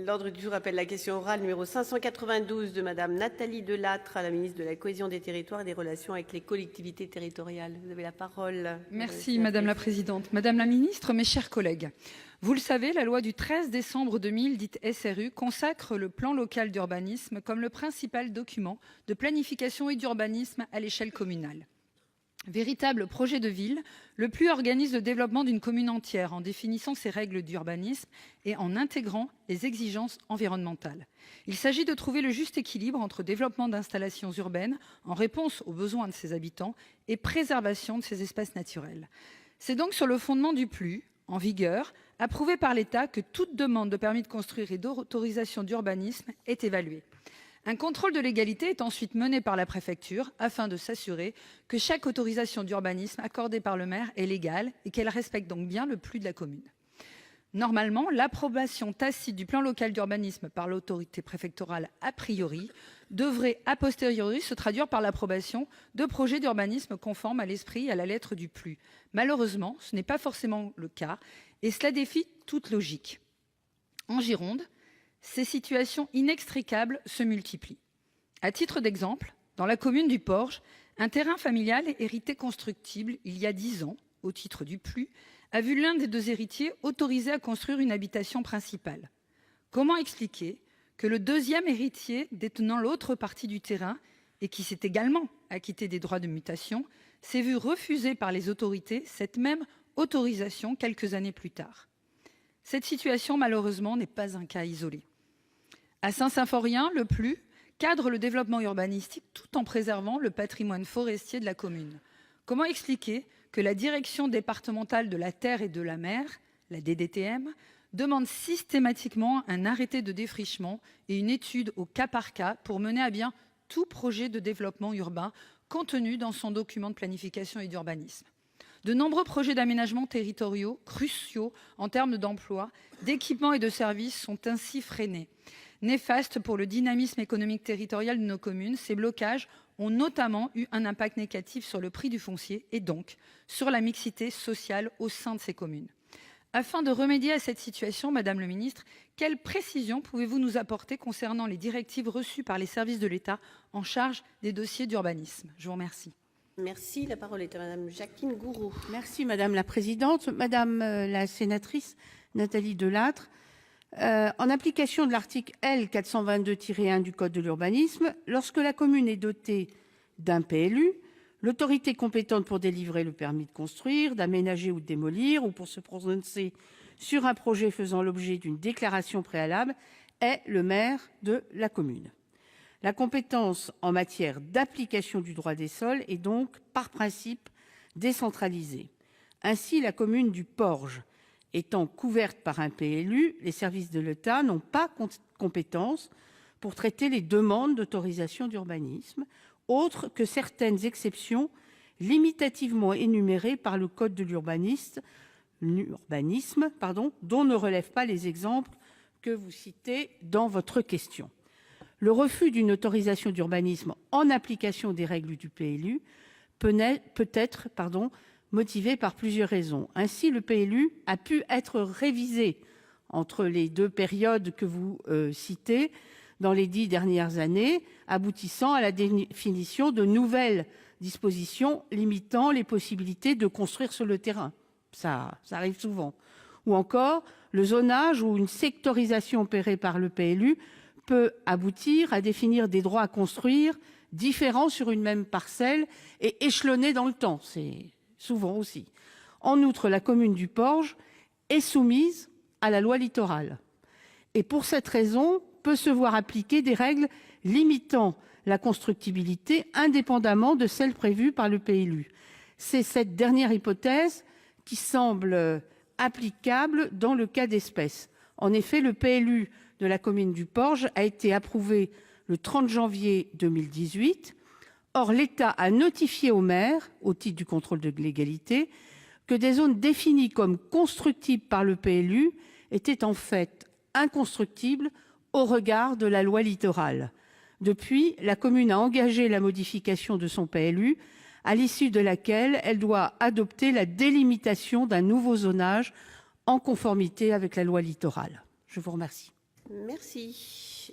L'ordre du jour appelle la question orale numéro 592 de Madame Nathalie Delattre à la ministre de la Cohésion des territoires et des relations avec les collectivités territoriales. Vous avez la parole. Merci Madame la Présidente. Madame la Ministre, mes chers collègues, vous le savez, la loi du 13 décembre 2000, dite SRU, consacre le plan local d'urbanisme comme le principal document de planification et d'urbanisme à l'échelle communale. Véritable projet de ville, le PLU organise le développement d'une commune entière en définissant ses règles d'urbanisme et en intégrant les exigences environnementales. Il s'agit de trouver le juste équilibre entre développement d'installations urbaines en réponse aux besoins de ses habitants et préservation de ses espaces naturels. C'est donc sur le fondement du PLU, en vigueur, approuvé par l'État, que toute demande de permis de construire et d'autorisation d'urbanisme est évaluée. Un contrôle de légalité est ensuite mené par la préfecture afin de s'assurer que chaque autorisation d'urbanisme accordée par le maire est légale et qu'elle respecte donc bien le PLU de la commune. Normalement, l'approbation tacite du plan local d'urbanisme par l'autorité préfectorale a priori devrait a posteriori se traduire par l'approbation de projets d'urbanisme conformes à l'esprit et à la lettre du PLU. Malheureusement, ce n'est pas forcément le cas et cela défie toute logique. En Gironde, ces situations inextricables se multiplient. À titre d'exemple, dans la commune du Porge, un terrain familial hérité constructible il y a 10 ans, au titre du PLU, a vu l'un des deux héritiers autorisé à construire une habitation principale. Comment expliquer que le deuxième héritier détenant l'autre partie du terrain et qui s'est également acquitté des droits de mutation s'est vu refuser par les autorités cette même autorisation quelques années plus tard? Cette situation, malheureusement, n'est pas un cas isolé. À Saint-Symphorien, le PLU cadre le développement urbanistique tout en préservant le patrimoine forestier de la commune. Comment expliquer que la Direction départementale de la terre et de la mer, la DDTM, demande systématiquement un arrêté de défrichement et une étude au cas par cas pour mener à bien tout projet de développement urbain contenu dans son document de planification et d'urbanisme? De nombreux projets d'aménagement territoriaux cruciaux en termes d'emploi, d'équipements et de services sont ainsi freinés. Néfastes pour le dynamisme économique territorial de nos communes, ces blocages ont notamment eu un impact négatif sur le prix du foncier et donc sur la mixité sociale au sein de ces communes. Afin de remédier à cette situation, Madame le Ministre, quelles précisions pouvez-vous nous apporter concernant les directives reçues par les services de l'État en charge des dossiers d'urbanisme? Je vous remercie. Merci. La parole est à Madame Jacqueline Gourault. Merci Madame la Présidente. Madame la sénatrice Nathalie Delattre, en application de l'article L. 422-1 du Code de l'urbanisme, lorsque la commune est dotée d'un PLU, l'autorité compétente pour délivrer le permis de construire, d'aménager ou de démolir, ou pour se prononcer sur un projet faisant l'objet d'une déclaration préalable, est le maire de la commune. La compétence en matière d'application du droit des sols est donc, par principe, décentralisée. Ainsi, la commune du Porge étant couverte par un PLU, les services de l'État n'ont pas compétence pour traiter les demandes d'autorisation d'urbanisme, autres que certaines exceptions limitativement énumérées par le Code de l'urbanisme, dont ne relèvent pas les exemples que vous citez dans votre question. Le refus d'une autorisation d'urbanisme en application des règles du PLU peut être motivé par plusieurs raisons. Ainsi, le PLU a pu être révisé entre les deux périodes que vous citez dans les 10 dernières années, aboutissant à la définition de nouvelles dispositions limitant les possibilités de construire sur le terrain. Ça arrive souvent. Ou encore, le zonage ou une sectorisation opérée par le PLU peut aboutir à définir des droits à construire différents sur une même parcelle et échelonnés dans le temps. C'est souvent aussi. En outre, la commune du Porge est soumise à la loi littorale et pour cette raison peut se voir appliquer des règles limitant la constructibilité indépendamment de celles prévues par le PLU. C'est cette dernière hypothèse qui semble applicable dans le cas d'espèce. En effet, le PLU de la commune du Porge a été approuvé le 30 janvier 2018. Or, l'État a notifié au maire, au titre du contrôle de légalité, que des zones définies comme constructibles par le PLU étaient en fait inconstructibles au regard de la loi littorale. Depuis, la commune a engagé la modification de son PLU, à l'issue de laquelle elle doit adopter la délimitation d'un nouveau zonage en conformité avec la loi Littoral. Je vous remercie. Merci.